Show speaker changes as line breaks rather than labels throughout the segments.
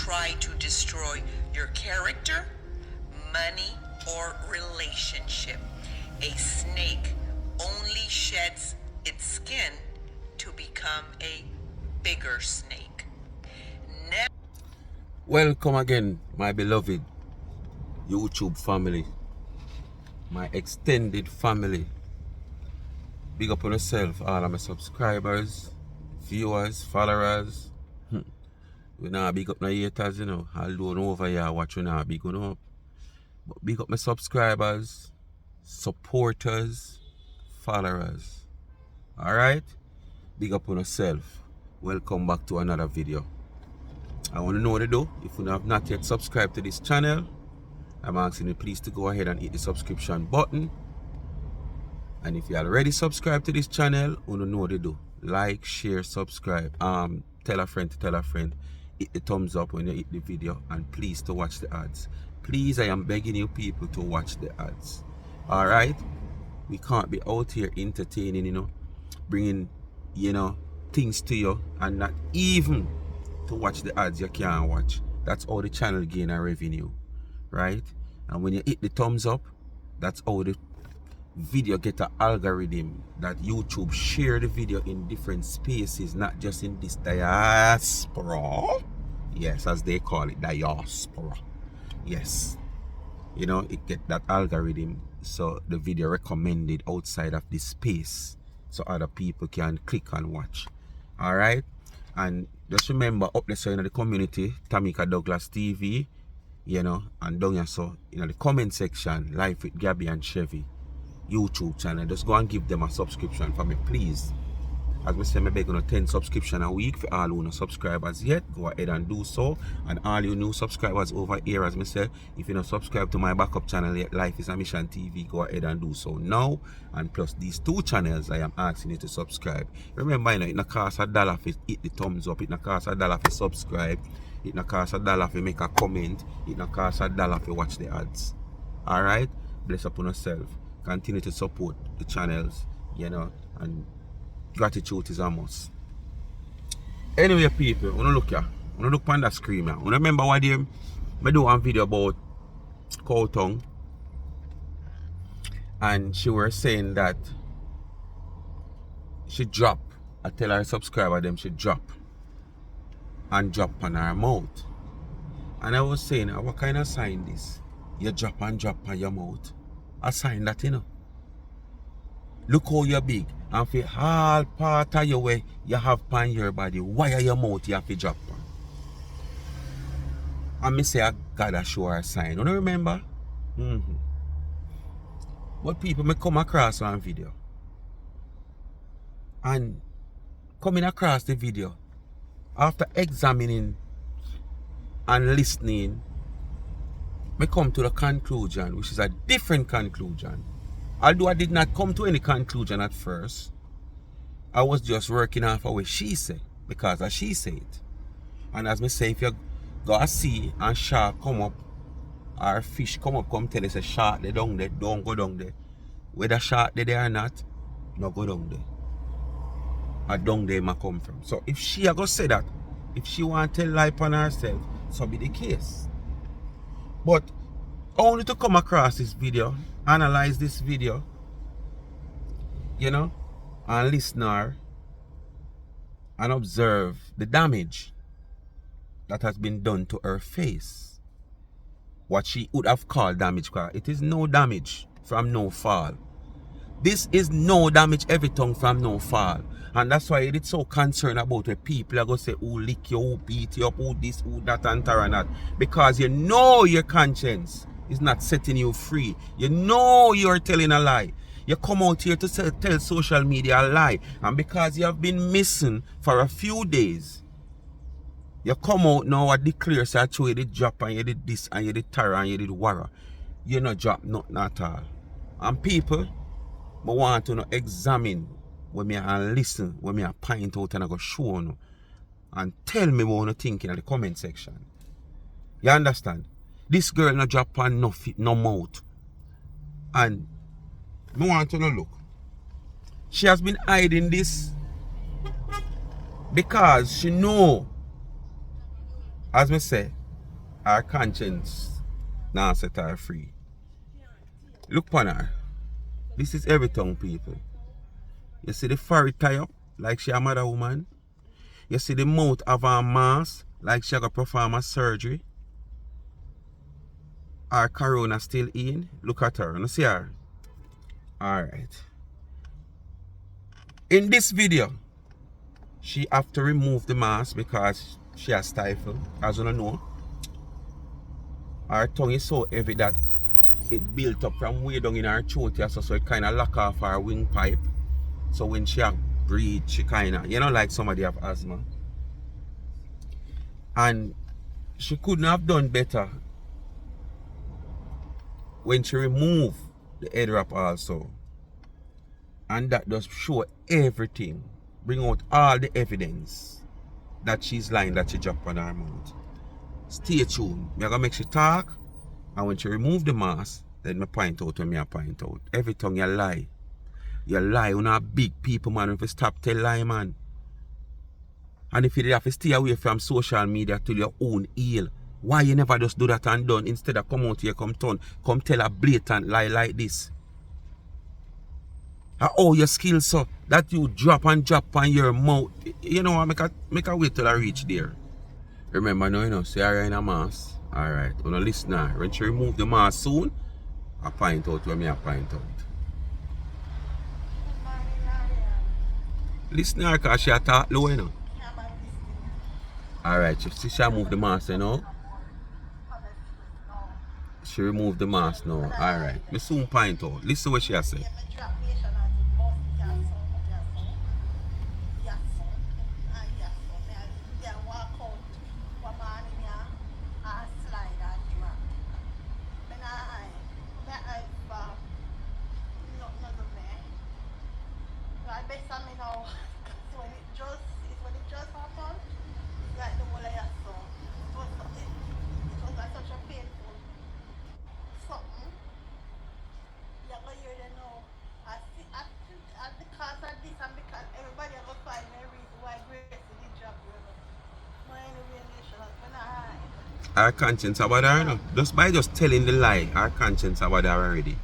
try to destroy your character, money, or relationship. A snake only sheds its skin to become a bigger snake.
Welcome again, my beloved YouTube family, my extended family. Big up on yourself, all of my subscribers, viewers, followers. We now big up my haters, although no over here watching now big up. But big up my subscribers, supporters, followers. Alright? Big up on yourself. Welcome back to another video. I want to know what to do. If you have not yet subscribed to this channel, I'm asking you please to go ahead and hit the subscription button. And if you already subscribed to this channel, you know what to do. Like, share, subscribe. Tell a friend to tell a friend. Hit the thumbs up when you hit the video, and please to watch the ads. Please, I am begging you people to watch the ads. Alright? We can't be out here entertaining, bringing, things to you and not even to watch the ads you can't watch. That's how the channel gain a revenue, right? And when you hit the thumbs up, that's how the video get an algorithm that YouTube share the video in different spaces, not just in this diaspora. Yes, as they call it, diaspora. Yes, it get that algorithm, so the video recommended outside of this space, so other people can click and watch. All right. And just remember, up there in the community, Tamika Douglas TV, and down here so in the comment section, Life with Gabby and Chevy YouTube channel. Just go and give them a subscription for me, please. As I say, I beg on 10 subscription a week for all who no subscribers yet. Go ahead and do so. And all you new subscribers over here, as I say, if you not subscribe to my backup channel yet, Life is a Mission TV, go ahead and do so now. And plus these two channels, I am asking you to subscribe. Remember, it not cost $1 to hit the thumbs up. It not cost $1 to subscribe. It not cost $1 to make a comment. It not cost $1 to watch the ads. Alright? Bless upon yourself. Continue to support the channels, and gratitude is a must. Anyway, people, when you look here, when you look on the screen here, you remember what I do one video about cow tongue, and she was saying that she drop. I tell her subscriber them she drop on her mouth. And I was saying, what kind of sign this? You drop on your mouth. A sign that, look how you're big, and for all part of your way you have on your body, why are your mouth you have to drop on? And me say I gotta show her a sign. You don't remember? But people may come across one video, and coming across the video after examining and listening, me come to the conclusion, which is a different conclusion. Although I did not come to any conclusion at first, I was just working off of what she said, because as she said it. And as me say, if you go to sea and shark come up, or fish come up, come tell us a shark they down there, don't go down there. Whether shark they there or not, no go down there. Or down there might come from. So if she go say that, if she want to tell lie upon herself, so be the case. But only to come across this video, analyze this video, and listen her and observe the damage that has been done to her face. What she would have called damage, because it is no damage from no fall. This is no damage every tongue from no fall. And that's why it's so concerned about the people are going to say, who lick you, who beat you up, who this, who that, and that. Because you know your conscience is not setting you free. You know you're telling a lie. You come out here to tell social media a lie. And because you have been missing for a few days, you come out now and declare, say, you did drop and you did this and you did terror and you did war. You not drop nothing at all. And people, I want to examine when me and listen, when me a point out and I go show you and tell me what you think in the comment section. You understand? This girl no drop on no mouth. And I want to look. She has been hiding this because she know, as me say, Her conscience now set her free. Look upon her. This is everything, people. You see the forehead tie up like she a mother woman. You see the mouth of her mask like she got perform a surgery. Her corona still in. Look at her. You see her? Alright. In this video, she have to remove the mask because she has stifled. As you don't know, her tongue is so heavy that it built up from way down in her throat, so it kind of lock off her windpipe. So when she have breathe, she kind of, you know, like somebody have asthma. And she couldn't have done better when she removed the head wrap also. And that does show everything, bring out all the evidence that she's lying, that she dropped on her mouth. Stay tuned. I'm gonna make she talk, and when she remove the mask, then I point out when I point out. Every tongue you lie. You lie, you're not big people, man. If you stop tell lie, man. And if you have to stay away from social media till your own heal, why you never just do that and done instead of come out here, come tell a blatant lie like this? Oh, your skills so that you drop on your mouth. You know what, make a wait till I reach there. Remember now, you know, say her in a mask. Alright, when you listen now, when she remove the mask soon, I point out when I point out. Listen to her because she talk low, you know. Alright, she move the mask, you know. She removed the mask now. Alright, me soon point out. Listen what she has said. Our conscience about her, no? Just by just telling the lie, our conscience about her already.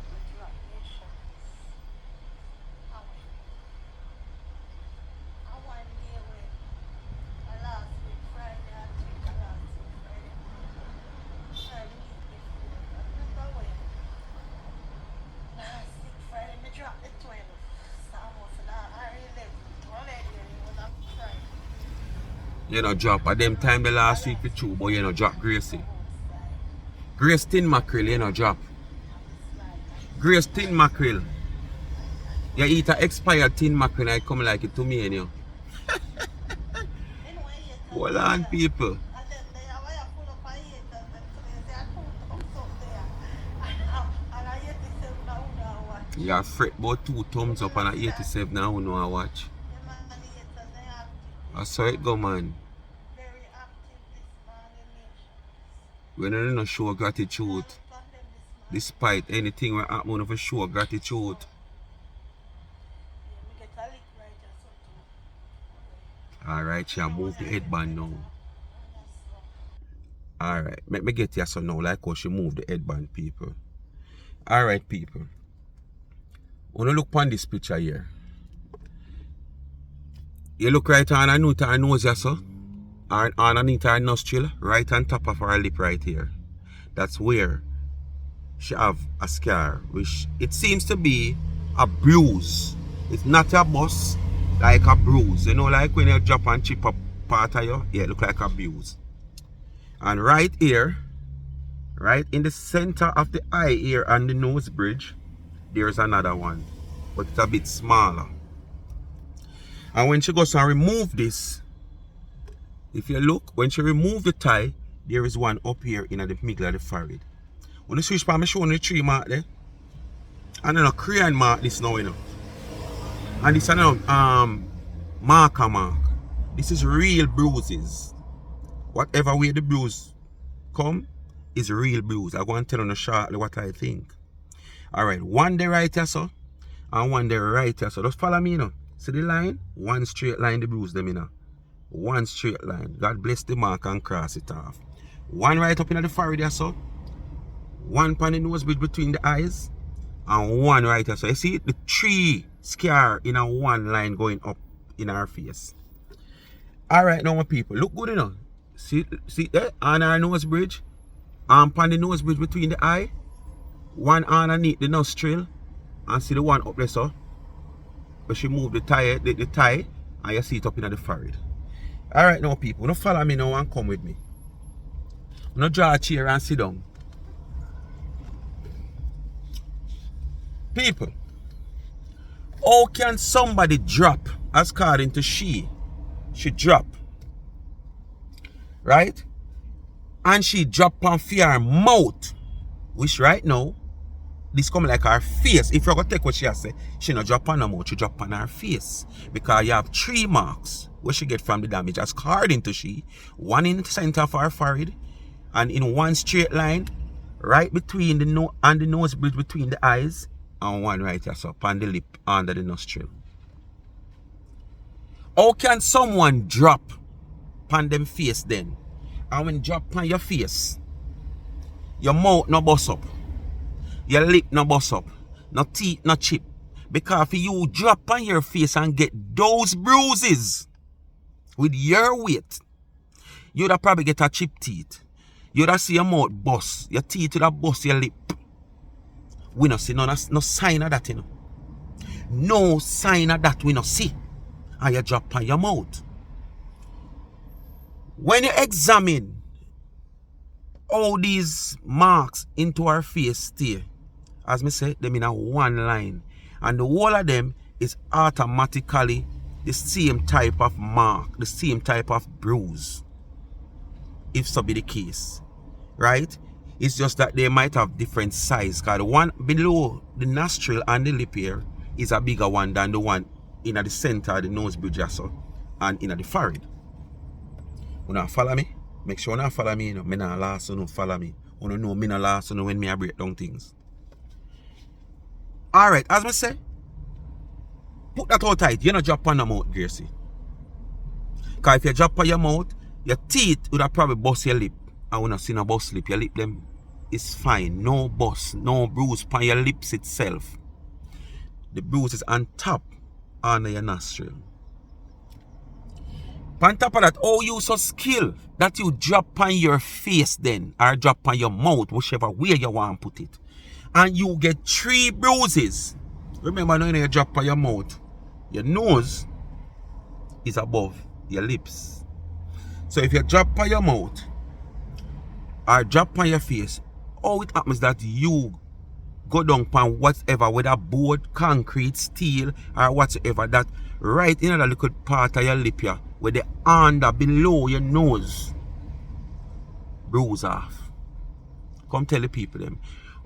You know, drop at them time the last week with you, but you know, drop Gracie. Grace tin mackerel, you know, drop. Grace tin mackerel. You eat an expired tin mackerel and I come like it to me, you know. Hold on, people. You are fret about 2 thumbs up and a 87 now, you know, I watch. I saw it go, man. We don't show gratitude. Despite anything we happen, we show gratitude. Alright, she move the headband now. Alright, let me get here so now, like how she move the headband, people. Alright, people. When you look upon this picture here, you look right underneath her nose here, so. Underneath her nostril, right on top of her lip right here. That's where she have a scar, which it seems to be a bruise. It's not a bust, like a bruise. You know, like when you drop and chip up part of you, yeah, it look like a bruise. And right here, right in the center of the eye here and the nose bridge, there's another one, but it's a bit smaller. And when she goes and remove this, if you look, when she remove the tie, there is one up here in the middle of the forehead. When you switch, I'm showing the 3 mark there. And then a crayon mark this now, you know. And this is marker mark. This is real bruises. Whatever way the bruise come is real bruise. I'm going to tell you shortly what I think. Alright, one there right here, so. And one there right here, so. Just follow me, you know. See the line? One straight line, the bruise them, you know. One straight line. God bless the mark and cross it off. One right up in the forehead there, so. One pan the nose bridge between the eyes. And one right here. So you see the 3 scar in a one line going up in our face. Alright now my people, look good enough. See there on our nose bridge. And pan the nose bridge between the eye. One underneath the nostril. And see the one up there so. But she move the tie, the tie, and you see it up in the forehead. Alright now people, don't follow me now and come with me. Now draw a chair and sit down. People, how can somebody drop as according to she drop, right? And she drop on her mouth, which right now, this come like her face. If you're going to take what she has said, she not drop on her mouth, she drop on her face. Because you have 3 marks where she get from the damage as according to she. One in the center of her forehead, and in one straight line, right between the nose and the nose bridge between the eyes, and one right here, so on the lip under the nostril. How can someone drop on them face then? And when drop on your face, your mouth no bust up, your lip no bust up, no teeth no chip. Because if you drop on your face and get those bruises with your weight, you'd have probably get a chip teeth. You'd have see your mouth bust, your teeth would have bust your lip. We don't see no sign of that, you know. No sign of that we don't see. And you drop on your mouth. When you examine all these marks into our face stay, as me say, them in a one line. And the whole of them is automatically the same type of mark, the same type of bruise. If so be the case. Right? It's just that they might have different size. Because the one below the nostril and the lip here is a bigger one than the one in the center of the nose bridge also, and in the forehead. You not follow me? Make sure you not follow me. You know, me not last, you don't follow me. You don't know me not last, you know when me I break down things. Alright, as I say, put that out tight. You don't drop on the mouth, Gracie. Because if you drop on your mouth, your teeth would have probably bust your lip. I wanna see no bust lip. Your lip them is fine. No bust, no bruise on your lips itself. The bruise is on top under your nostril. On top of that, oh you so skill that you drop on your face then, or drop on your mouth, whichever way you want to put it. And you get 3 bruises. Remember now when you drop on your mouth, your nose is above your lips. So if you drop on your mouth, or drop on your face, all it happens that you go down on whatever, whether board, concrete, steel, or whatsoever, that right in that little part of your lip here, where the under below your nose bruise off. Come tell the people them.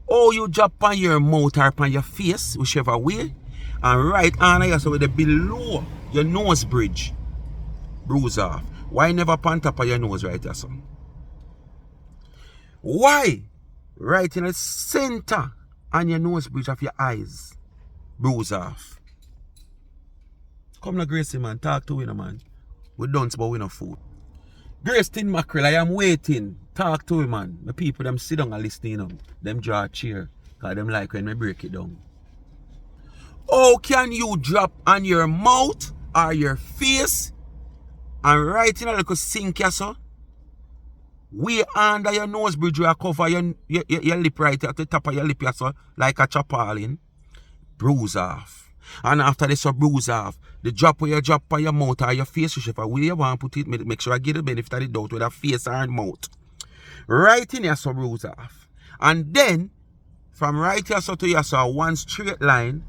Oh, you drop on your mouth or on your face, whichever way, and right under here, so with the below your nose bridge bruise off. Why never on top of your nose right here, son? Why? Right in the center on your nose bridge of your eyes bruise off. Come now, Gracie, man. Talk to him, man. We don't but we no food. Grace Tin Mackerel, I am waiting. Talk to him, man. The people them sit down and listen, you know. Them draw a chair. Because them like when we break it down. How can you drop on your mouth or your face and right in a little sink here, so? Way under your nose bridge, you cover your lip right at the top of your lip, so, like a chapalin. Bruise off. And after this, so bruise off. The drop where you drop on your mouth or your face, whichever way you want to put it, make sure I get the benefit of the doubt with a face or mouth. Right in here, so bruise off. And then, from right here, so to here, so one straight line,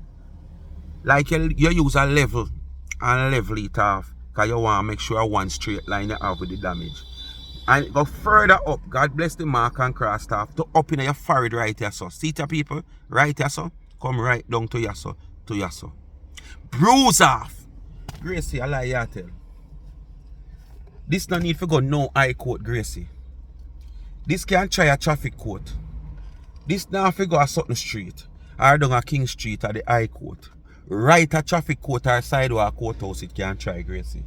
like you use a level and level it off, because you want to make sure one straight line you have with the damage. And go further up. God bless the mark and cross staff to up in your forehead right here, so. See it, people? Right here, so. Come right down to here, so. To here, so. Bruise off. Gracie, I lie you tell. This no need for go no high court, Gracie. This can try a traffic court. This now for go a Sutton Street. Or down a King Street at the high court. Right a traffic court or sidewalk courthouse it can try, Gracie.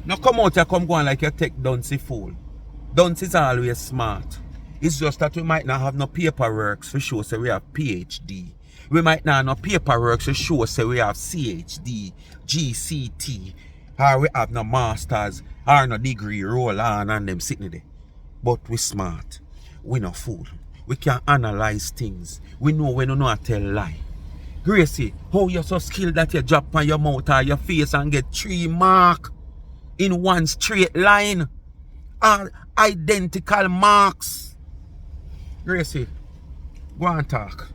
Now come out here, come go on like you take Duncy fool. Dunce is always smart. It's just that we might not have no paperwork for sure say we have PhD. We might not have no paperwork for sure say we have CHD, GCT, or we have no masters, or no degree roll on and them sitting there. But we smart. We no fool. We can analyze things. We know when you know how to tell lie. Gracie, how you so skilled that you drop on your mouth or your face and get 3 marks in one straight line? All identical marks. Gracie, go and talk.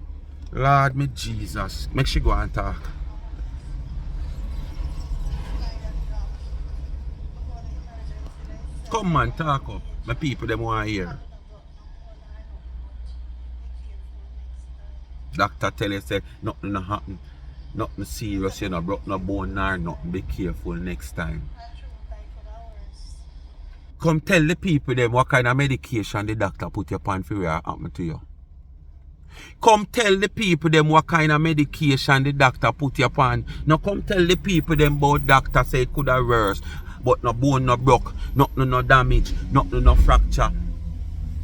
Lord me Jesus. Make she go and talk. Come on, talk up. My people them want to hear. Doctor tell you say nothing no happen. Nothing serious, you know, broke no bone nor nothing. Be careful next time. Come tell the people them what kind of medication the doctor put you on for what happen to you. Come tell the people them what kind of medication the doctor put you on. Now come tell the people them about doctor say it could have worse. But no bone no broke, nothing no damage, nothing no fracture.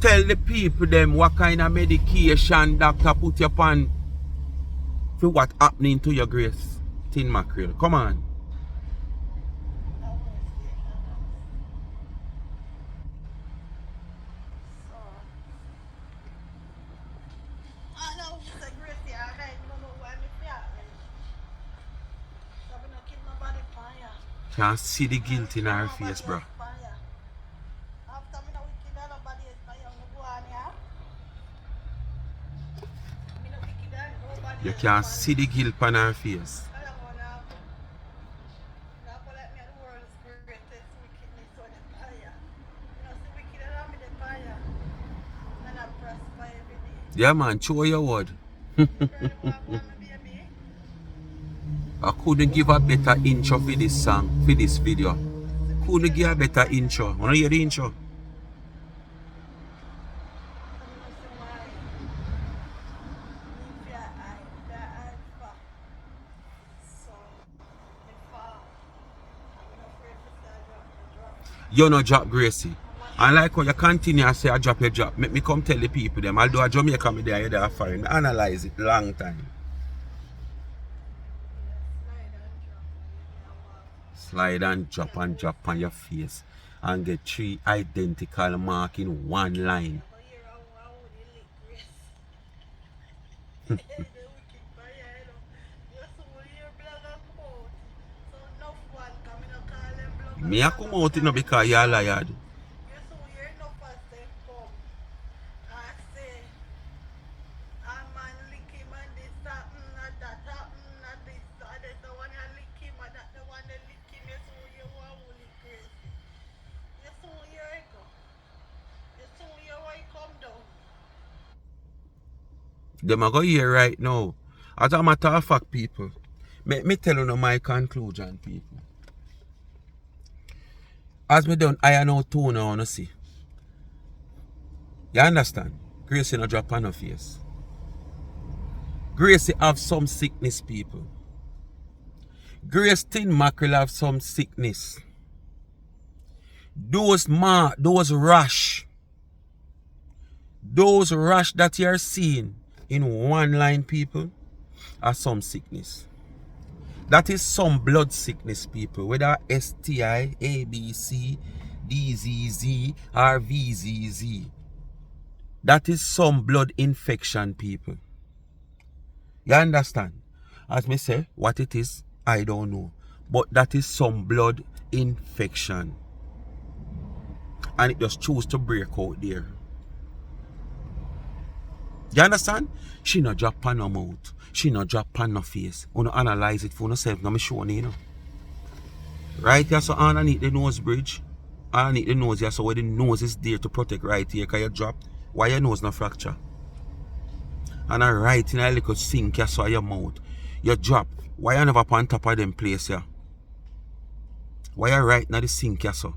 Tell the people them what kind of medication doctor put you on for what happening to your grace. Tin mackerel. Come on. Can't see the guilt in her face, bro. You can't see the guilt on her face. Yeah, man, show your word. I couldn't give a better intro for this song, for this video. Couldn't give a better intro. Wanna hear the intro? You no drop Gracie. And like how you continue to say I drop your drop, make me come tell the people them. Although a Jamaica me there, you're there foreign. Analyze it long time. Slide and drop on your face and get 3 identical marks in one line. Me a come out no because you're a liar. Them a go here right now. As a matter of fact, people, me tell you my conclusion, people. As me done, I know 2 now, wanna see. You understand? Gracie no drop on her face. Gracie have some sickness, people. Grace Tin Mackerel have some sickness. Those rash that you are seeing in one line, people, are some sickness. That is some blood sickness, people. Whether STI, ABC, DZZ, or VZZ. That is some blood infection, people. You understand? As me say, what it is, I don't know. But that is some blood infection. And it just choose to break out there. You understand? She no drop on her mouth. She no drop on her face. You no analyze it for yourself. No me show you, know. Right here, so underneath the nose bridge. Underneath the nose here, so where the nose is there to protect right here. Because you drop. Why your nose no fracture? And right in a little sink here, so your mouth. You drop. Why you never on top of them place here? Why you right in the sink here, so?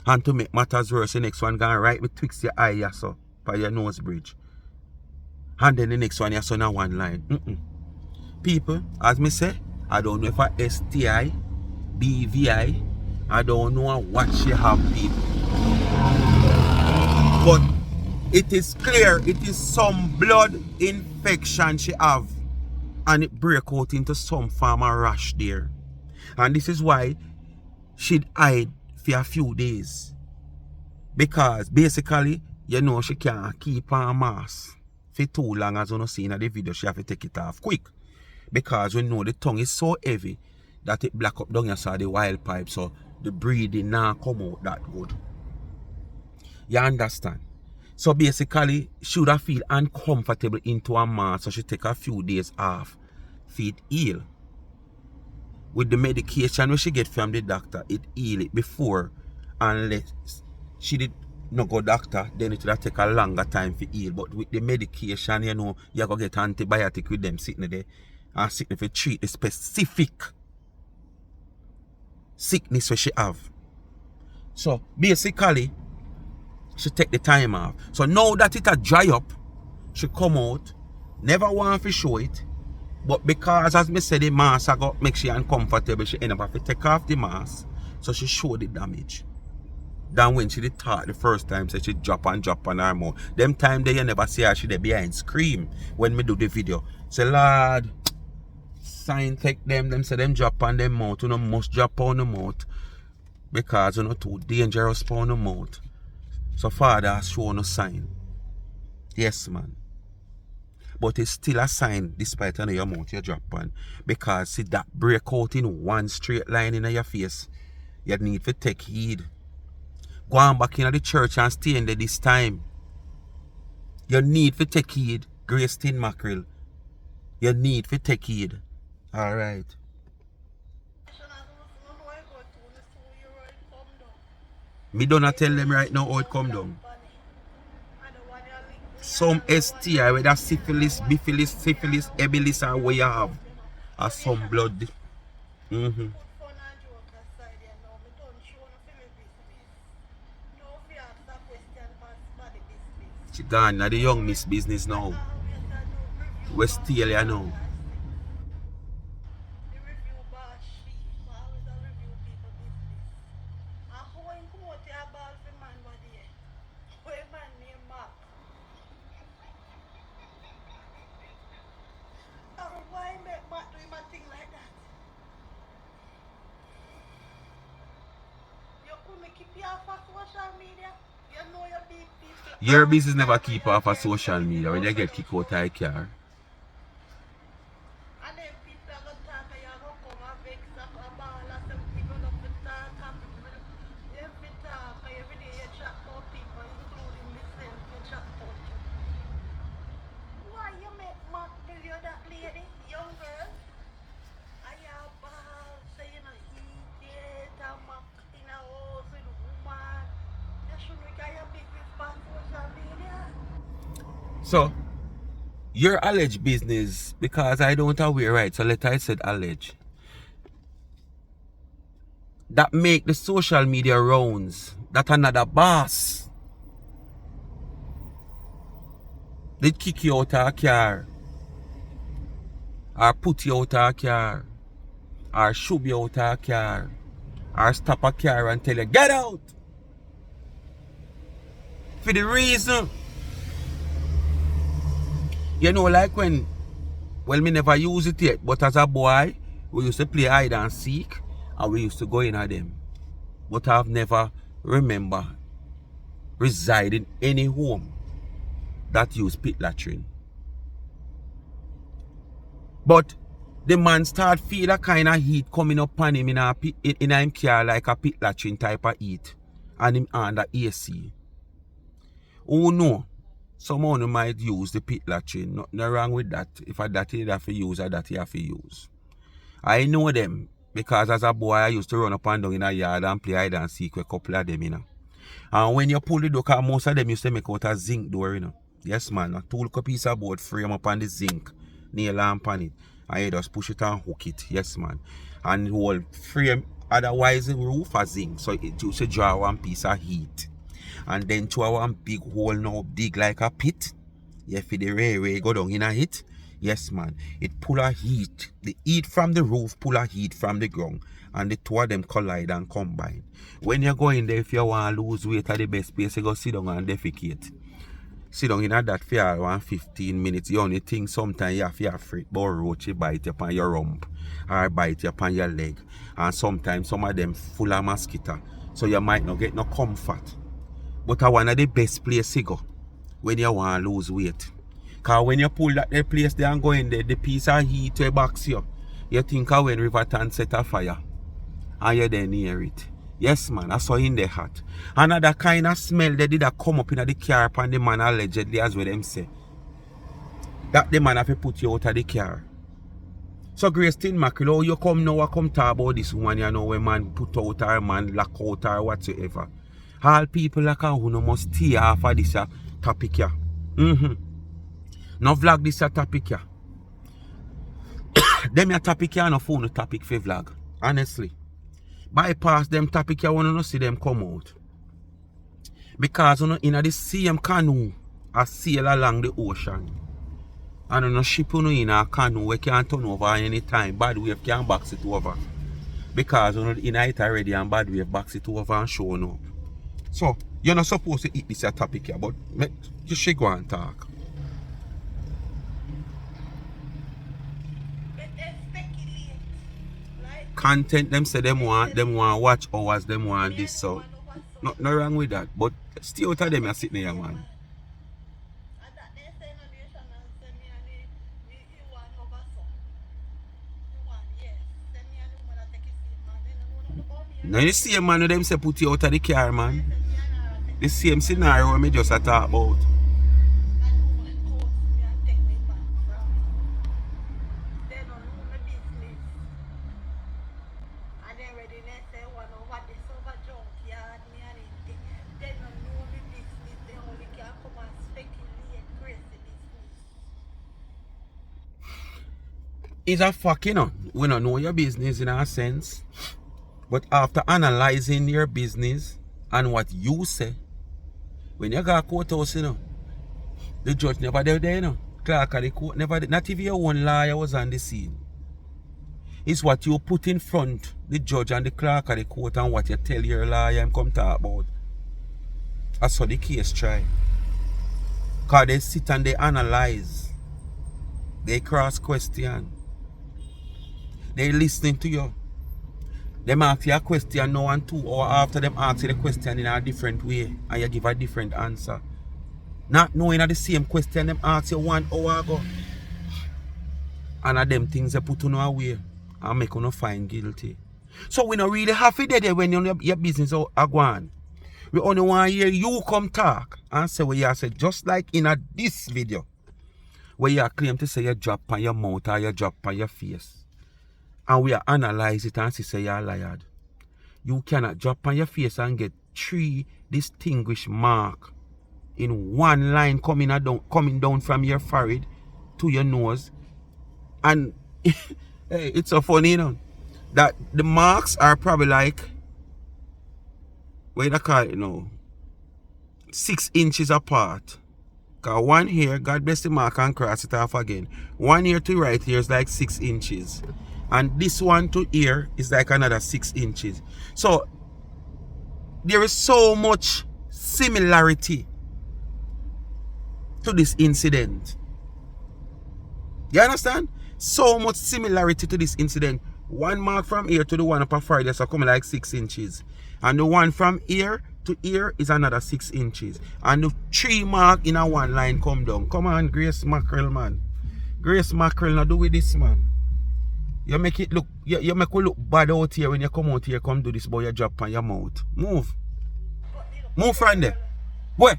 And to make matters worse, the next one gonna right betwixt your eye here, so. By your nose bridge. And then the next one is on one line. People, as me say, I don't know if I STI, BVI, I don't know what she have, people. But it is clear it is some blood infection she have, and it break out into some form of rash there. And this is why she'd hide for a few days. Because basically, you know, she can't keep her mask for too long. As you know, see in the video, she have to take it off quick. Because we know the tongue is so heavy that it black up down your side the wild pipe, so the breathing now come out that good. You understand? So basically, she would have feel uncomfortable into her mask, so she take a few days off for it heal. With the medication when she get from the doctor, it heal it before, unless she did not go doctor, then it would take a longer time to heal. But with the medication, you know, you go get antibiotic with them sitting there and sitting for treat the specific sickness where she have. So basically, she take the time off. So now that it a dry up, she come out, never want to show it. But because, as me said, the mask I got make she uncomfortable, she end up have to take off the mask. So she show the damage. Than when she did talk the first time, so she drop on her mouth. Them time there you never see her, she there behind scream when me do the video. Say, Lord, sign take them say them drop on them mouth. You know, must drop on the mouth. Because you know too dangerous on the mouth. So Father has shown a sign. Yes, man. But it's still a sign despite on your mouth you drop on. Because see that break out in one straight line in your face. You need to take heed. Go on back in the church and stay in there this time. You need to take heed. Grace Tin Mackerel. You need to take heed. Alright. Me don't tell them right now how it come down. Some STI, whether syphilis, biphilus, syphilis, ebilis, or what you have, or some blood. She gone now the young miss business now. West Australia now. Your business never keep off of social media when you get kicked out of your car. So, your alleged business, because I don't aware right, so let I said alleged, that make the social media rounds, that another boss, they kick you out of a car, or put you out of a car, or shove you out of a car, or stop a car and tell you, get out! For the reason, you know, like when, well, me never use it yet, but as a boy, we used to play hide and seek, and we used to go in at them. But I've never remember reside in any home that use pit latrine. But the man start feel a kind of heat coming up on him in him car like a pit latrine type of heat, and him under AC. Oh no. Someone might use the pit latrine. Nothing wrong with that. If a that you have to use, or that you have to use. I know them because as a boy I used to run up and down in a yard and play hide and seek with a couple of them, you know. And when you pull the door, most of them used to make out a zinc door, you know. Yes, man. A tool piece of board frame up on the zinc, nail lamp on it. And you just push it and hook it. Yes, man. And the whole frame, otherwise the roof a zinc. So it used to draw one piece of heat. And then to one big hole now dig like a pit. You feel the railway go down in a hit. Yes, man. It pull a heat. The heat from the roof pull a heat from the ground. And the two of them collide and combine. When you go in there, if you want to lose weight at the best place, you go sit down and defecate. Sit down in that for 15 minutes. You only think sometimes you have to afraid about roach bite you upon your rump or bite you upon your leg. And sometimes some of them full of mosquito. So you might not get no comfort. But one of the best places to go when you want to lose weight. Because when you pull that the place there and go in there, the piece of heat will box you. You think of when Riverton set a fire. And you then near it. Yes, man, I saw in the hot. Another kind of smell they did a come up in the car and the man allegedly, as what them say. That the man have to put you out of the car. So Grace Tin Mackerel, how you come now, I come talk about this one, you know, when man put out or man lock out or whatsoever. All people like who no must stay off of this topic here. No vlog this topic here. Them your topic here no phone topic for vlog. Honestly. Bypass them topic you want to see them come out. Because you know, in the same canoe, I sail along the ocean. And on a ship you know, in a canoe we can't turn over anytime. Bad wave can box it over. Because you know, in it already and bad wave box it over and show up. So you're not supposed to eat this topic here, but you should go and talk. Content them say them want watch hours, them want this, so not wrong with that, but still out of them are sitting there, man. Now the same man them say put you out of the car, man. The same scenario me just talk about. It's a fact, you know. We don't know your business in a sense. But after analyzing your business and what you say, when you got a courthouse, you know, the judge never there, you know. Clerk of the court never did. Not even your own lawyer was on the scene. It's what you put in front the judge and the clerk of the court and what you tell your lawyer and come talk about. That's how the case try. Because they sit and they analyze. They cross question. They listening to you. Them ask you a question now and two, or after them ask you the question in a different way and you give a different answer. Not knowing that the same question them ask you 1 hour ago. And of them things they put on away and make you find guilty. So we don't really have to do that when your business are going. We only want to hear you come talk and say what you say, just like in this video where you claim to say you drop on your mouth or you drop on your face. And we analyze it and say you're lied. You cannot drop on your face and get 3 distinguished marks in one line coming down from your forehead to your nose. And hey, it's so funny, you know, that the marks are probably like, what do you call it now, 6 inches apart. Because one here, God bless the mark and cross it off again. One here to right here is like 6 inches. And this one to here is like another 6 inches. So there is so much similarity to this incident. You understand? So much similarity to this incident. One mark from here to the one up a far, that's coming like 6 inches. And the one from here to here is another 6 inches. And the 3 mark in a one line come down. Come on, Grace Mackerel, man. Grace Mackerel, now do with this, man. You make it look, you make it look bad out here when you come out here, come do this, boy, you drop on your mouth. Move. Move from there. Boy.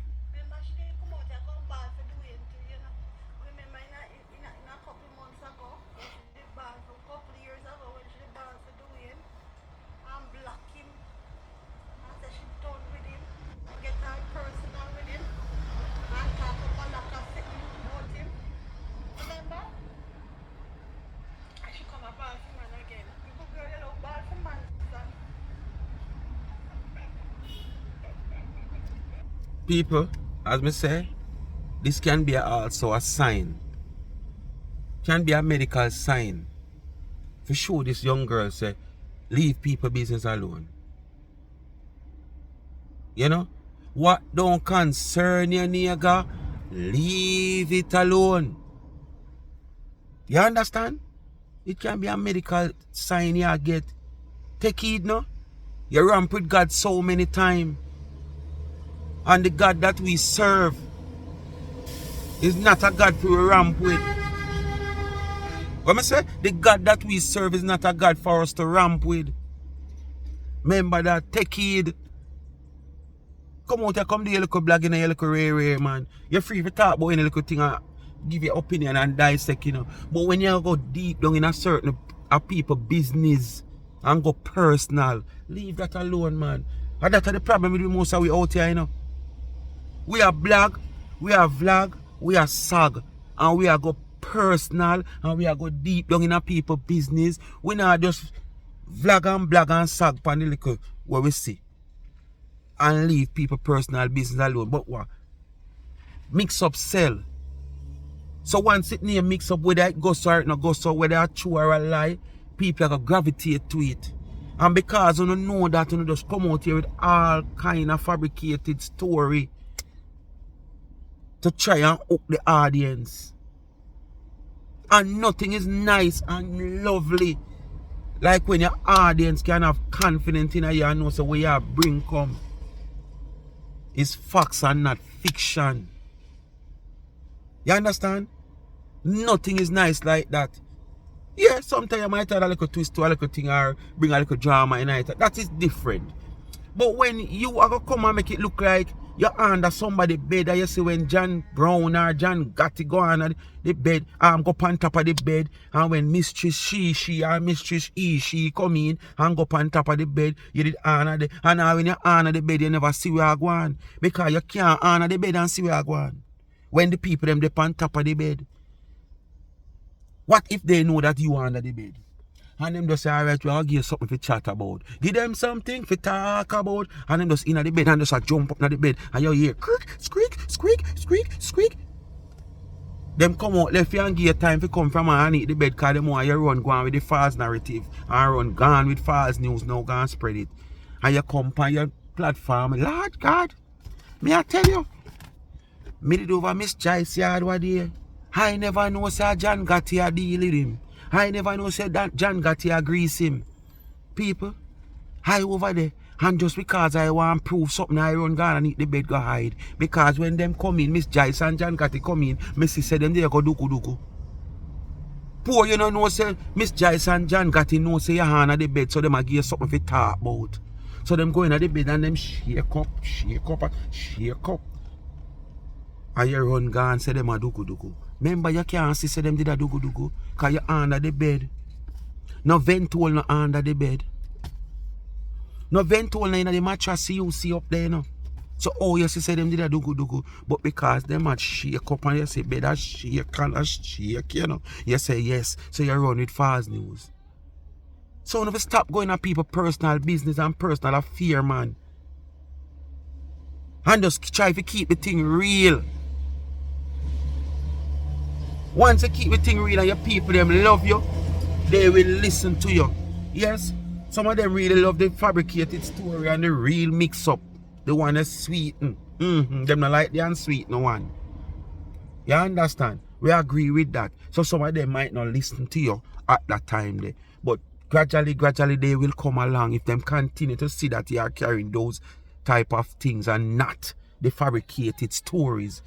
People, as me say, this can be also a sign can be a medical sign for sure this young girl say, leave people business alone. You know? What don't concern you, nigga, leave it alone. You understand? It can be a medical sign you get. Take heed, no? You ramp with God so many times. And the God that we serve is not a God to ramp with. What I say? The God that we serve is not a God for us to ramp with. Remember that. Take heed. Come out here, come do your little blog and your little ray, man. You're free to talk about any little thing and give your opinion and dissect, you know. But when you go deep down in a certain people business and go personal, leave that alone, man. And that's the problem with most of we out here, you know. We are blog, we are vlog, we are sag, and we are go personal and we are go deep down in a people business. We not just vlog and blog and sag pan the little what we see. And leave people personal business alone. But what? Mix up sell. So once it near mix up whether it goes or it not goes so, whether it's true or a lie, people are gonna gravitate to it. And because you don't know that, you just come out here with all kind of fabricated story to try and hook the audience. And nothing is nice and lovely like when your audience can have confidence in you and know so where you bring come. It's facts and not fiction. You understand? Nothing is nice like that. Yeah, sometimes you might add a little twist to a little thing or bring a little drama in it. That is different. But when you are going to come and make it look like you're under somebody's bed, and you see when John Brown or John Gotti go on the bed, go up on top of the bed, and when Mistress she or Mistress she come in and go up on top of the bed, you did honor the, and now when you honor the bed, you never see where I go on. Because you can't honor the bed and see where I go on. When the people them up on top of the bed. What if they know that you are under the bed? And them just say, alright, we'll give you something to chat about. Give them something to talk about. And them just in the bed and just jump up in the bed. And you hear creak, squeak, squeak, squeak, squeak. Them come out left you and give you time to come from and eat the bed because them want you run go on with the false narrative. And run gone with false news now go and spread it. And you come on your platform. Lord God, me I tell you. Me did over Miss Joyce yard one day. I never know say John Gotti a deal with him. I never know say that John Gotti agrees him. People, I over there. And just because I want to prove something, I run gone and eat the bed go hide. Because when them come in, Miss Joyce and John Gotti come in, Missy said them they go duku. Poor you know say Miss Joyce and John Gotti know say your hand at the bed so them a give you something to talk about. So them go in at the bed and them shake up. And you run gone say them a duku. Remember you can't see say them did a duku. Because you under the bed. No vent hole no under the bed. No vent hole no in the mattress you see up there no. So you see say them did a duku. But because them had shake up and you say bed a shake and a shake, you know. You say yes. So you run with false news. So never stop going at people personal business and personal affair, man. And just try to keep the thing real. Once you keep the thing real and your people them love you, they will listen to you. Yes, some of them really love the fabricated story and the real mix up. The one that's sweeten. Them not like the unsweet no one. You understand? We agree with that. So some of them might not listen to you at that time there. But gradually they will come along if them continue to see that you are carrying those type of things and not the fabricated stories.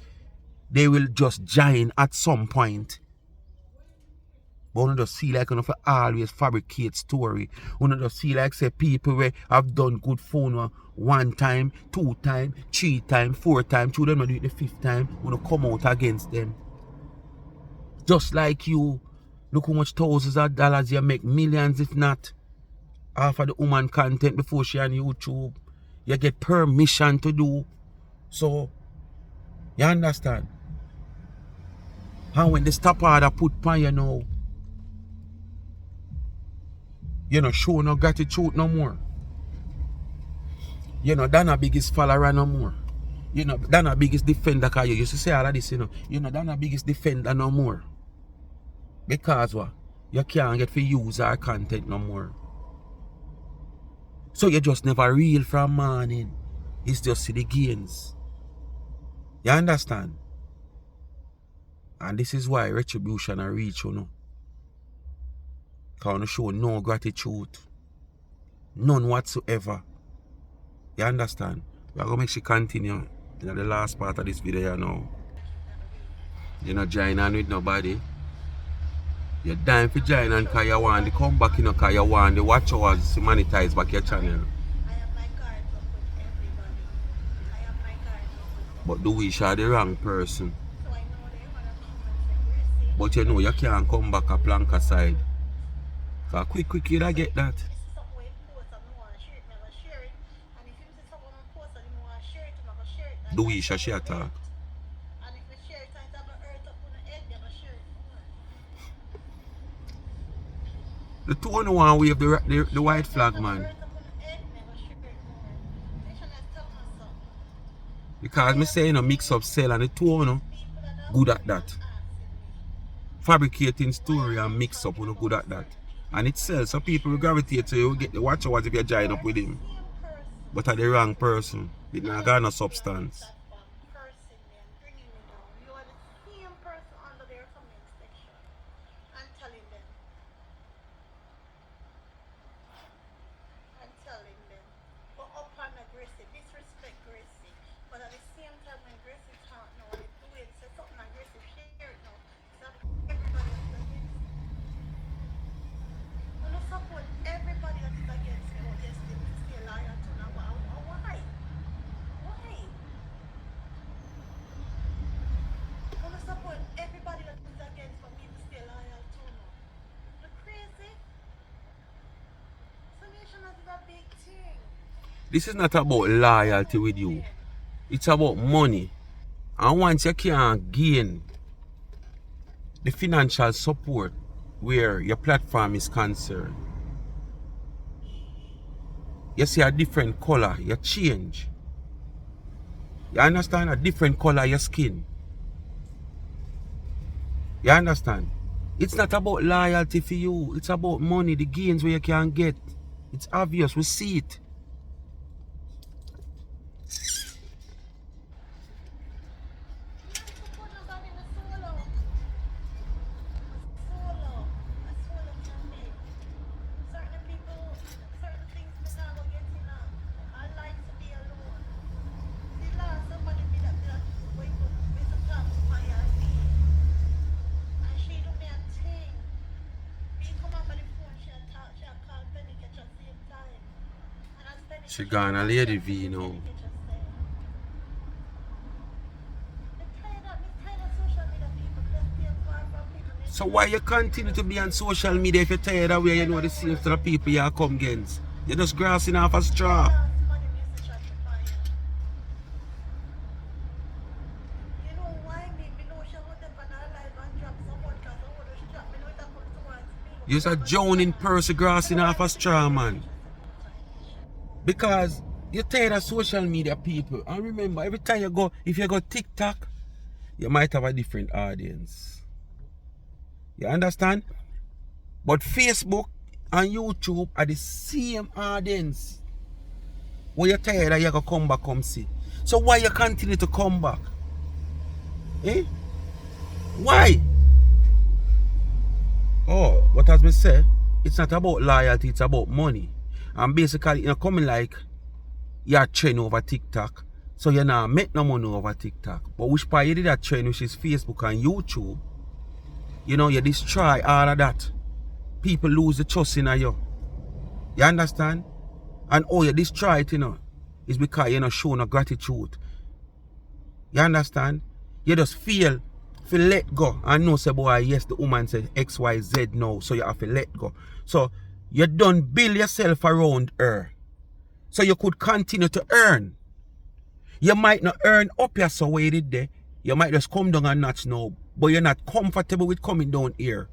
They will just join at some point. But you just feel like you know, always fabricate story. You just feel like say people where have done good phone 1 time, 2 time, 3 time, 4 time, 2 them not do it the 5th time, you come out against them. Just like you, look how much thousands of dollars you make, millions if not, off of the woman content before she on YouTube. You get permission to do. So, you understand? And when the stop order put on you now, you know, show no gratitude no more. You know, that's not biggest follower no more. You know, that's not biggest defender because you used to say all of this, you know. You know, that's not biggest defender no more. Because what? You can't get to use our content no more. So you just never reel from morning. It's just see the gains. You understand? And this is why retribution I reach you know. Because you show no gratitude. None whatsoever. You understand? We're going to make she continue in the last part of this video now. You're not joining with nobody. You're dying for joining because you want to come back, you know, because you want the watch hours to monetize back your channel.
I have my card up with everybody. I have my card up with
But do we share the wrong person?
So I know they want to come and say,
But you know you can't come back a plank aside. So quick you don't get that.
this is something we post and I want to share it, never share it. And if you see someone post and you want to share it, I'm going to share it.
Do we share talk?
And if we share it, I'm going to earth up on the head, never share it.
The two on the one wave the white flag, man. Because me say you know mix up sell and the two on you good at that. Fabricating story and mix up, you know, good at that. And it sells, so people will gravitate to you, get the watch hours if you join up with him. But are the wrong person. It not got no substance.
Disrespect Gracie, but at the same time when Gracie talk now, when they do it, say something aggressive, share it now. So everybody else is against me. I don't support everybody that is against me, but they still stay loyal to now. Why? Why? I don't support everybody that is against for me to stay loyal to now. You're crazy? So nation is a big thing.
This is not about loyalty with you. It's about money. And once you can't gain the financial support where your platform is concerned, you see a different color, you change. You understand? A different color your skin. You understand? It's not about loyalty for you. It's about money, the gains where you can get. It's obvious, we see it. She gone a lady V now. So why you continue to be on social media if you're tired of where you know the same to the people you come against? You're just grassing off a straw. You're a drowning person grassing off a straw, man. Because you're tired of social media people. And remember, every time you go, if you go TikTok, you might have a different audience. You understand? But Facebook and YouTube are the same audience. When you're tired of you go come back, come see. So why you continue to come back? Eh? Why? Oh, but as me say, it's not about loyalty, it's about money. And basically, you're coming like you're trend over TikTok. So you're not make no money over TikTok. But which part you did that trend, which is Facebook and YouTube, you know, you destroy all of that. People lose the trust in you. You understand? And oh, you destroy it, you know, is because you're not showing no gratitude. You understand? You just feel let go and know say boy yes the woman said XYZ now, so you have to let go. So you don't build yourself around her. So you could continue to earn. You might not earn up your so way did there. You might just come down a notch now, but you're not comfortable with coming down here.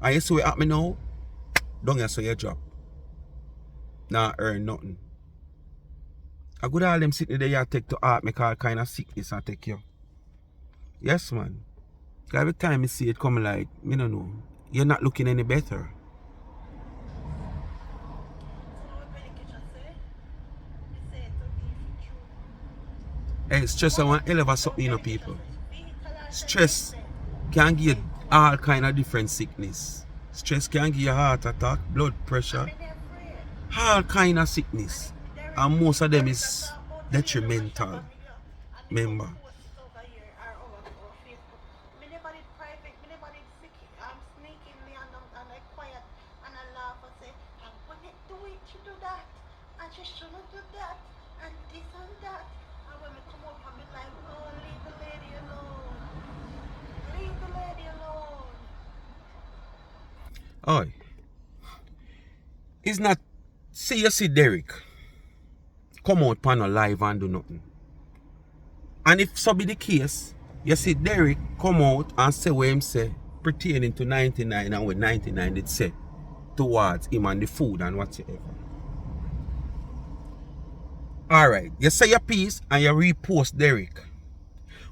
And you see what happen now? Down here so you drop. Nah earn nothing. I good all them sitting there you take to art make all kind of sickness and take you. Yes man. Every time I see it coming like, me don't know, you're not looking any better. Hey, stress I want hell of a something, you know, people. Stress can give you all kind of different sickness. Stress can give you heart attack, blood pressure, all kind of sickness. And most of them is detrimental. Remember. Oh, it's not. See, you see Derek come out pan a live and do nothing. And if so be the case, you see Derek come out and say what him say pertaining to 99 and what 99 did say towards him and the food and whatsoever. Alright, you say your piece and you repost Derek.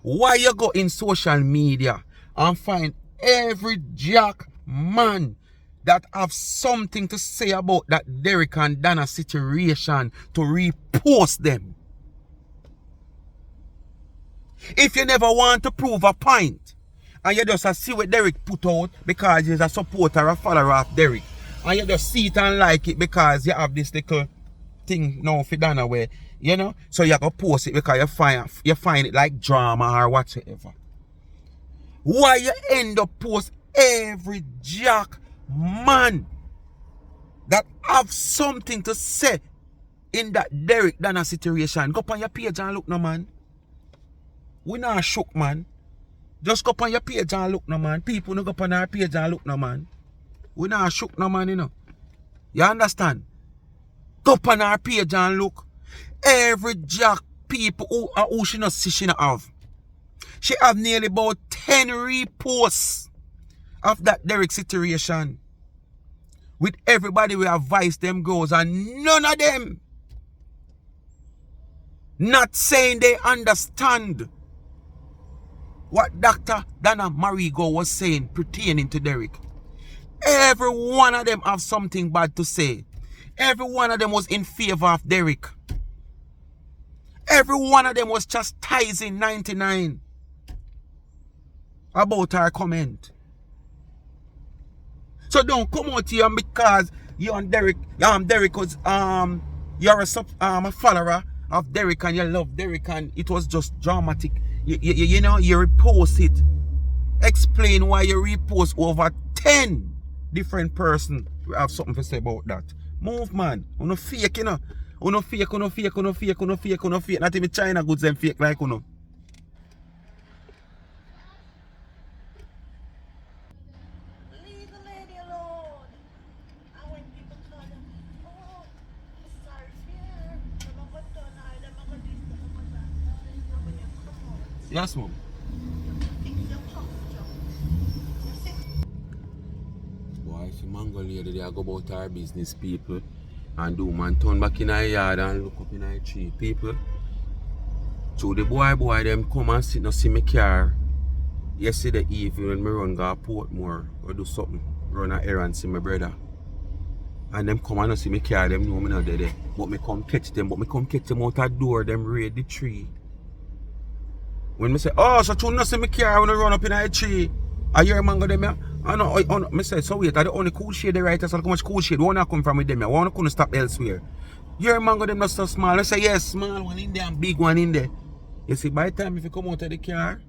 Why you go in social media and find every jack man that have something to say about that Derek and Dana situation to repost them? If you never want to prove a point and you just see what Derek put out because he's a supporter or follower of Derek, and you just see it and like it because you have this little thing now for Dana where, you know, so you go post it because you find it like drama or whatsoever. Why you end up post every jack man that have something to say in that Derek Dana situation? Go up on your page and look, no man. We not shook, man. Just go up on your page and look, no man. People no go up on our page and look, no man. We not shook, no man, you know. You understand? Go up on our page and look. Every jack people who she not see she not have. She have nearly about 10 reposts of that Derek situation. With everybody we advise them girls and none of them not saying they understand what Dr. Dana Marigo was saying pertaining to Derek. Every one of them have something bad to say. Every one of them was in favor of Derek. Every one of them was chastising 99 about her comment. So don't come out here because you and Derek, Derek was you're a follower of Derek and you love Derek and it was just dramatic. You know, you repost it. Explain why you repost over 10 different persons who have something to say about that. Move, man. Uno fake, you know. Uno fake. Not even China goods and fake like uno.
Leave the lady alone. And when people tell them, oh, I'm sorry, fear, them a go done, or them a go this, them a go that. And when you come out,
Yes, mom.
fix your posture. You see?
Boy, if the mango lady they go about our business, people, and do man turn back in our yard and look up in our tree, people. So the boy them come and sit and see me car yesterday evening when me run go Portmore or do something, run an errand see my brother. And them come and see me car, them know me not there. But me come catch them out the door, them raid the tree. When me say, oh, so you not see me car when I run up in a tree. I hear man go them here. I know, me say, so wait, I the only cool shade the right, so how much cool shade, wanna come from with them here, wanna couldn't stop elsewhere. Your man go them not so small. I say, yes, small one in there and big one in there. You see, by the time if you come out of the car,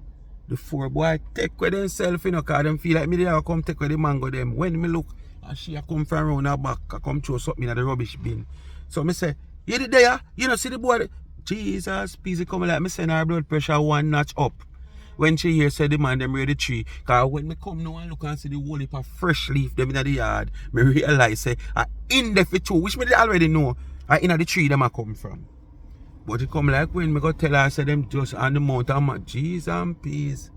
the four boy take with themselves, you know, cause them feel like me there come take with the mango them. When me look, and she a come from around her back, I come throw something in the rubbish bin. So me say, you the there? You know, see the boy, Jesus, peace, come like me send her blood pressure one notch up. When she hear say the man them ready the tree, cause when me come now and look and see the whole heap of fresh leaf them in the yard, me realize say I in there for two, which me they already know, I in the tree them I come from. But it come like when me go tell her say them just on the mountain, I'm like, Jesus and peace.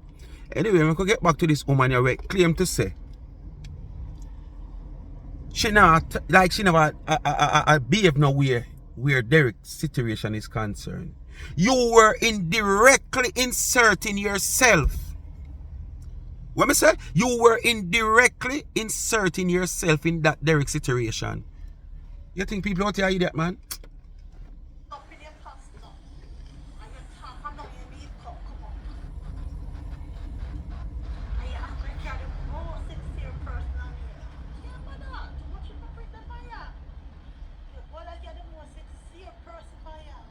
Anyway, me go get back to this woman here claim to say she not like she never behave nowhere where Derek's situation is concerned. You were indirectly inserting yourself What me say? You were indirectly inserting yourself in that direct situation. You think people out here are idiot, man?
Up in your pastor. And you talk about your need come up. And you act like you're the most sincere person on here. Yeah, but that. What you bring the fire? You go like you're the most sincere person on here.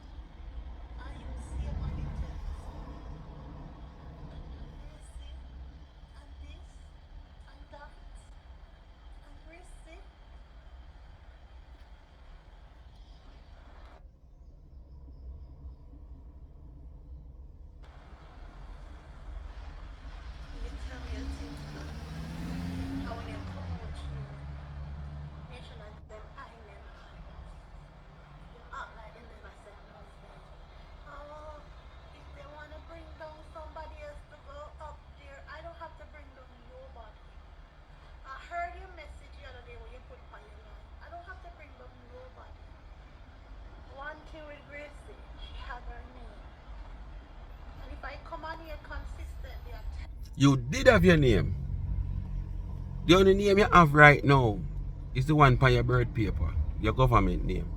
And you see him on the text. You see? And this. And that. And receive. You tell me your things now. And when you come out here, nation and them I never you act like they never said nothing. Oh, if they want to bring down somebody else to go up there, I don't have to bring down nobody. I heard your message the other day when you put it on your line. I don't have to bring down nobody. One thing with Gracie, she had her name. And if I come on here consistently,
You did have your name. The only name you have right now is the one on your birth paper, your government name.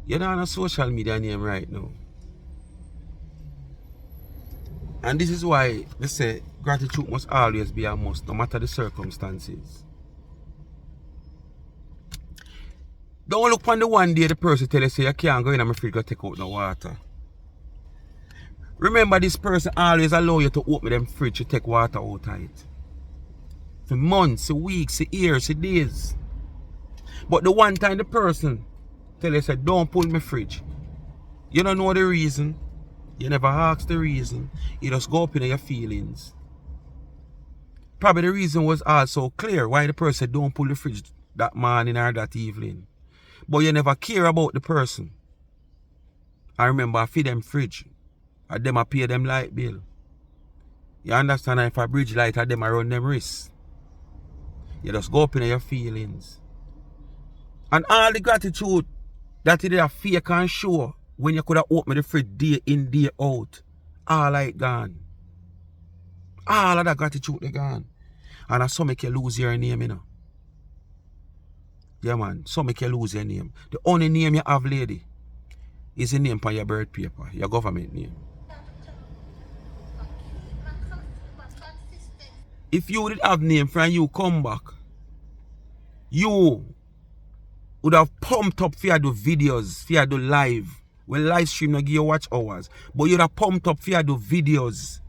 You don't have a social media name right now. And this is why they say gratitude must always be a must, no matter the circumstances. Don't look on the one day the person tell you say you can't go in my fridge to take out the water. Remember, this person always allow you to open them fridge to take water out of it. For months, for weeks, for years, for days. But the one time the person tell you say don't pull my fridge, you don't know the reason. You never ask the reason. You just go up in your feelings. Probably the reason was also clear why the person don't pull the fridge that morning or that evening. But you never care about the person. I remember I feed them fridge. And them I pay them light bill. You understand? If I bridge light at them I run them risks. You just go up in your feelings. And all the gratitude that it is fake and show when you could have opened the fridge day in, day out. All like gone. All of that gratitude they gone. And that's so make you lose your name, you know. Yeah, man. So make you lose your name. The only name you have, lady, is the name on your birth paper, your government name. If you did have name from you come back, you would have pumped up for you do videos, for you do live. When live stream not give you watch hours. But you'd have pumped up for you do videos.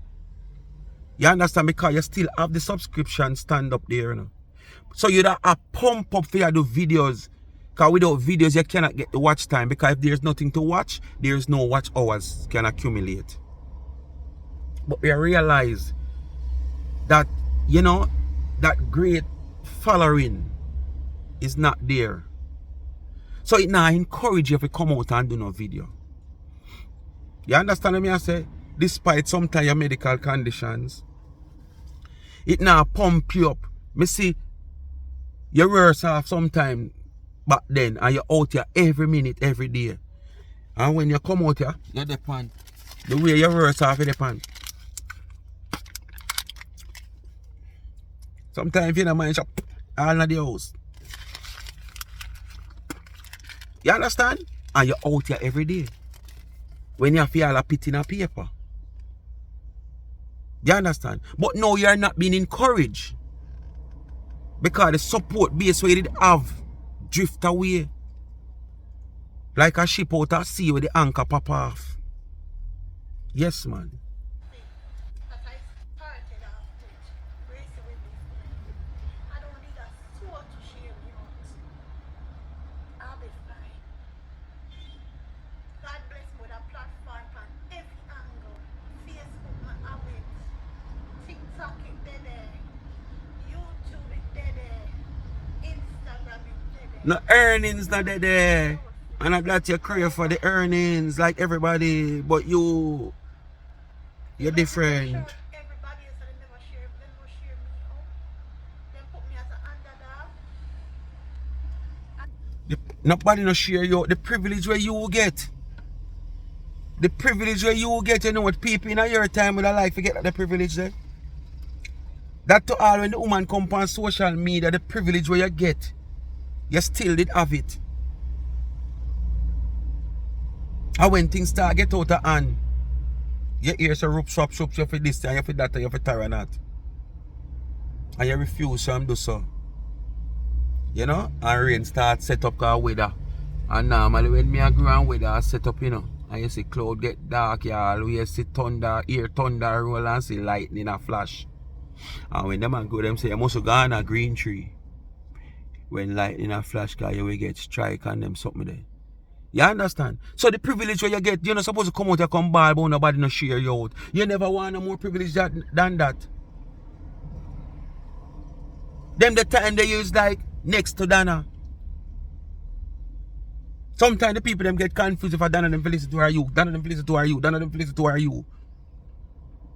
You understand? Because you still have the subscription stand up there, you know. So you'd have a pump up for you do videos. Because without videos you cannot get the watch time. Because if there's nothing to watch, there's no watch hours can accumulate. But we realize that, you know, that great following is not there. So it now encourage you to come out and do no video. You understand what I say? Despite sometimes your medical conditions, it now pump you up. Me see you worse off sometime back then and you're out here every minute, every day. And when you come out here, you're depend. The way you're worse off, you depend. Sometimes you don't mind shop all in the house. You understand? And you're out here every day. When you feel a pit in a paper. You understand? But now you're not being encouraged. Because the support base where you did have drift away. Like a ship out at sea with the anchor pop off. Yes, man.
that I started off with, Gracie with this man. I don't need a soul to share me out. I'll be fine. God bless me with a platform on every angle. Facebook, I have it. TikTok, it there. YouTube, it there. Instagram, it there.
No earnings not there. And I'm glad you crave for the earnings like everybody. But you're different.
Everybody else that never share, they never share me out. They put me as an underdog.
Nobody no share you the privilege where you will get. The privilege where you will get, you know what people in your time would like to get the privilege there. That to all when the woman come on social media, the privilege where you get, you still did have it. And when things start get out of hand, you hear some rope swap, you for this, and you for that, and you for that and that. And you refuse to do so. You know? And rain start set up our weather. And normally when me a ground weather I set up, you know, and you see cloud get dark, y'all, you see thunder, hear thunder roll and see lightning a flash. And when them man go, them say you must go on a green tree. When lightning a flash, cause you will get strike and them something there. You understand? So the privilege where you get, you're not supposed to come out and come ball, but nobody no share you out. You never want no more privilege than that. Them the time they use like next to Dana. Sometimes the people them get confused if I Dana them listen to her you, Dana them listen to her you, Dana them listen to her you.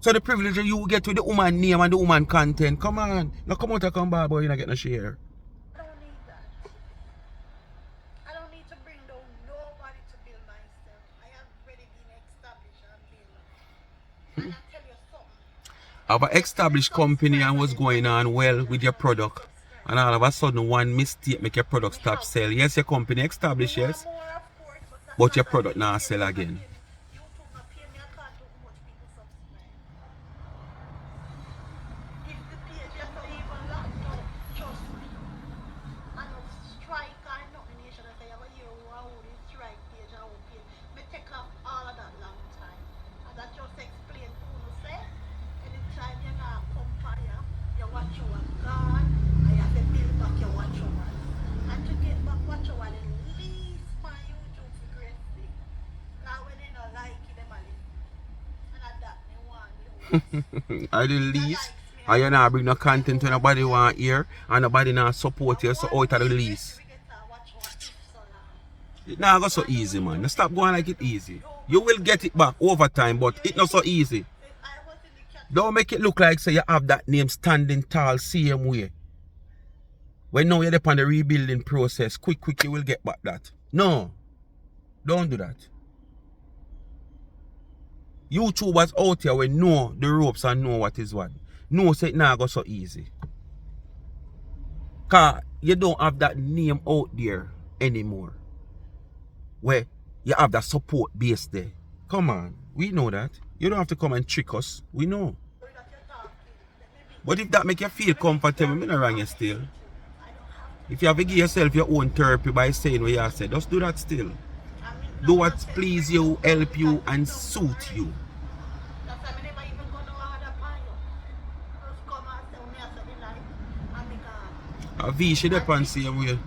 So the privilege you get with the woman name and the woman content, come on. Now come out and come ball, boy, you not get no share.
I don't need that. I don't need to bring down nobody to build myself. I have already been established and built. And I tell you something.
Have an established company and what's going on well with your product. And all of a sudden one mistake make your product stop sell. Yes, your company established, yes.
More, of course, that's
But your
not
product
like
now sell again.
YouTube not pay me, I can't do much people subscribe. If the page is not even locked up, trust me. I know strike or nothing, you should say, but you who this strike page or who page. Me take off all of that long time. And that just explain to you say, anytime you not come fire, you watch your God, and you have to build back your watch over. And to get back watch over, at least my YouTube for great thing. Now when they not like it, them a listen. And at that, they want you.
Are the least? Are you not bring no content when nobody want hear and nobody not support you, so out of the least? It not go so easy, man. Now stop going like it easy. You will get it back over time, but it not so easy. Don't make it look like say you have that name standing tall same way. When now you're up on the rebuilding process, quick you will get back that. No. Don't do that. YouTubers out here will know the ropes and know what is what. No, say it not go so easy. Cause you don't have that name out there anymore. Where you have that support base there. Come on, we know that. You don't have to come and trick us. We know. But if that make you feel comfortable, me not wrong you still. If you have to give yourself your own therapy by saying what you said, just do that still. Do what please you, help you, and suit you. A V should up and see you.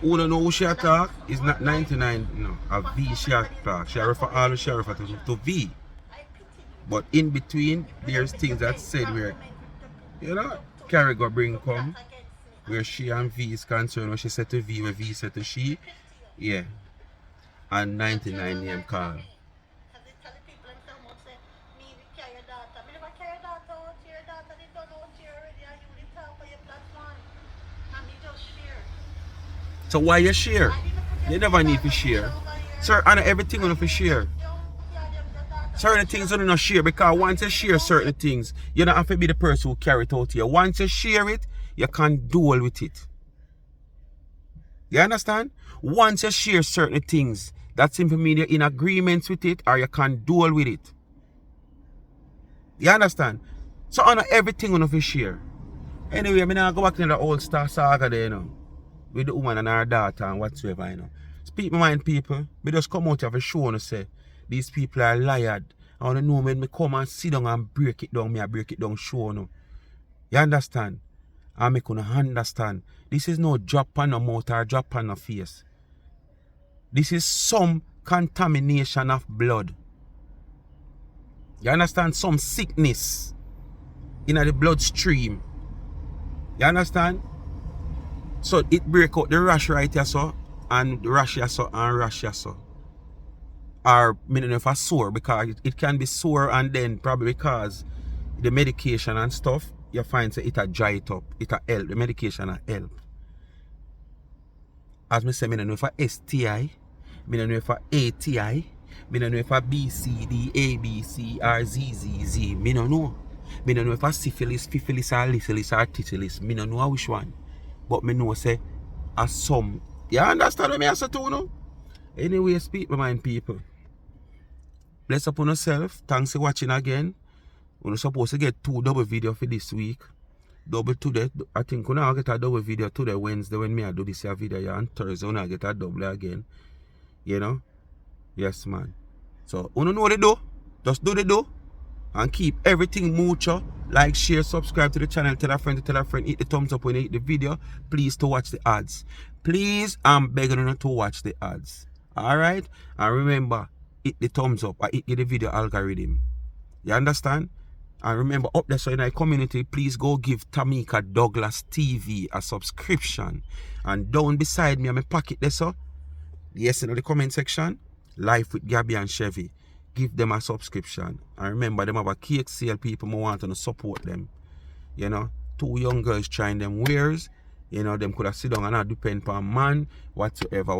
Who don't know who she attack is not 99, no. A V she attack. She refer all she refer to V. But in between, there's things that said where, you know, Carrie go bring come, where she and V is concerned, where she said to V, where V said to she, yeah. And 99 name call. So why you share? You never need to share. Sir, I know everything on to share. Certain things you don't share because once you share certain things, you don't have to be the person who carry it out here. Once you share it, you can't duel with it. You understand? Once you share certain things, that simply means you're in agreement with it or you can't duel with it. You understand? So I know everything on to share. Anyway, I'm gonna go back to the old star saga there, you know. With the woman and her daughter and whatsoever, you know. Speak my mind, people. Me just come out of a show and say, these people are liars. I want to know when me come and sit down and break it down, I break it down show, no. You understand? And me couldn't understand. This is no drop on no mouth or drop on no face. This is some contamination of blood. You understand? Some sickness in the bloodstream. You understand? So it break out the rash right here so, and the rash here so, and rash here so. Or meaning if I sore, because it can be sore and then probably because the medication and stuff, you find say it a dry it up. It a help. The medication a help. As me say, me don't know if a STI, me don't know if a ATI, me don't know if a BCD, ABC, or ZZZ. Me don't know. Me don't know if a syphilis, syphilis, or syphilis, or titulis. Me don't know which one. But me know say, as some. You understand what me say too, no? Anyway, speak my mind, people. Bless upon yourself. Thanks for watching again. We're supposed to get 2 double video for this week. Double today. I think we're going to get a double video today, Wednesday, when me I do this video. Yeah, and Thursday, we're going to get a double again. You know? Yes, man. So, you know what to do? Just do the do. And keep everything mucho. Like, share, subscribe to the channel. Tell a friend, hit the thumbs up when you hit the video. Please to watch the ads. Please, I'm begging you to watch the ads. Alright? And remember, hit the thumbs up. I hit the video algorithm. You understand? And remember, up there so in our community, please go give Tamika Douglas TV a subscription. And down beside me, I'm a pocket there, so. Yes, in the comment section, Life with Gabby and Chevy. Give them a subscription. And remember, them have a cake sale, people who want to support them. You know, 2 young girls trying them wares. You know, them could have sit down and not depend on man, whatsoever.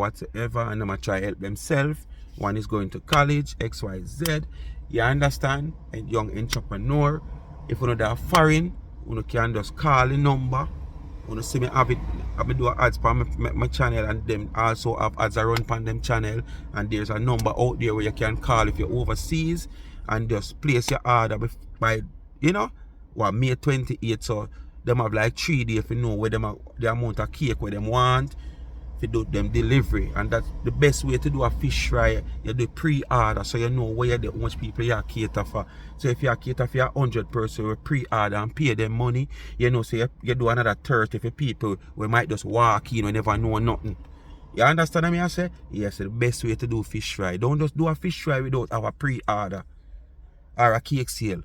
And them try help themselves. One is going to college, XYZ. You understand? A young entrepreneur. If you know they're foreign, you can just call the number. You see me have it, I do ads on my channel, and them also have ads around on them channel. And there's a number out there where you can call if you're overseas and just place your order by, you know, May 28th. So them have like 3 days if you know where them are, the amount of cake where them want. To do them delivery, and that's the best way to do a fish fry. You do pre-order, so you know where you how much people you cater for. So if you cater for 100 person, you pre-order and pay them money, you know, so you do another 30 for people we might just walk in and never know nothing. You understand what I say? Yes, the best way to do fish fry. Don't just do a fish fry without have a pre-order or a cake sale,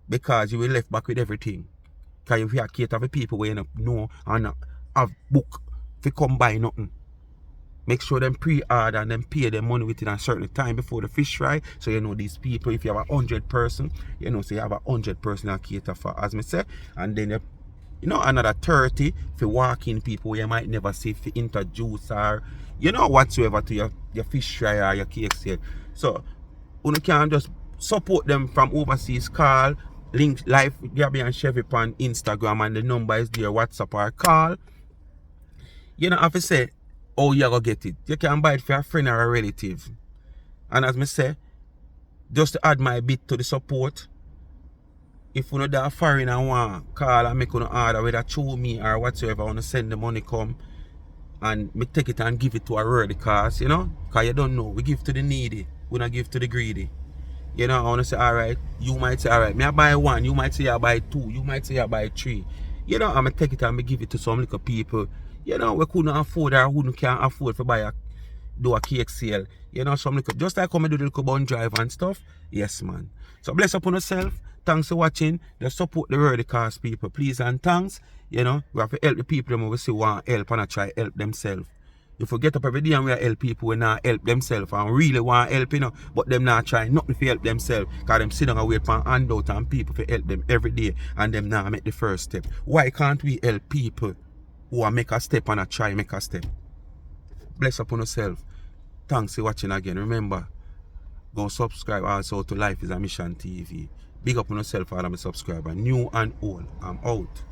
because you will left back with everything. Because if you cater for people where you don't know and not have book if you come buy nothing, make sure them pre-order and then pay them money within a certain time before the fish fry. So you know these people, if you have 100 person, you know, so you have 100 person to cater for, as me say. And then you know, another 30 for walk-in people where you might never see, for introduce or you know whatsoever to your fish fry or your cake sale. So you can just support them from overseas. Call, link Life with Gabby and Chevy on Instagram, and the number is there, WhatsApp or call. You know, have to say, oh, you go get it. You can buy it for a friend or a relative. And as me say, just to add my bit to the support, if you know that foreign and want call and make an order, whether through me or whatsoever, I want to send the money come and me take it and give it to a worthy cause, you know? Because you don't know, we give to the needy, we don't give to the greedy. You know, I want to say, alright, you might say, alright, me I buy 1, you might say I buy 2, you might say I buy 3. You know, I'm going to take it and me give it to some little people. You know, we couldn't afford or who can't afford to do a cake sale. You know, some little, just like come and do the little bun drive and stuff. Yes, man. So bless upon yourself. Thanks for watching. Just support the worthy cause, people. Please and thanks. You know, we have to help the people who we see want help and try help themselves. If we get up every day and we help people who not help themselves and really want help, you know, but them not try nothing to help themselves, because them sit down and wait for an handout and people to help them every day and them not make the first step. Why can't we help people who make a step and try make a step? Bless upon yourself. Thanks for watching again. Remember, go subscribe also to Life is a Mission TV. Big up on yourself, all of my subscribers, new and old. I'm out.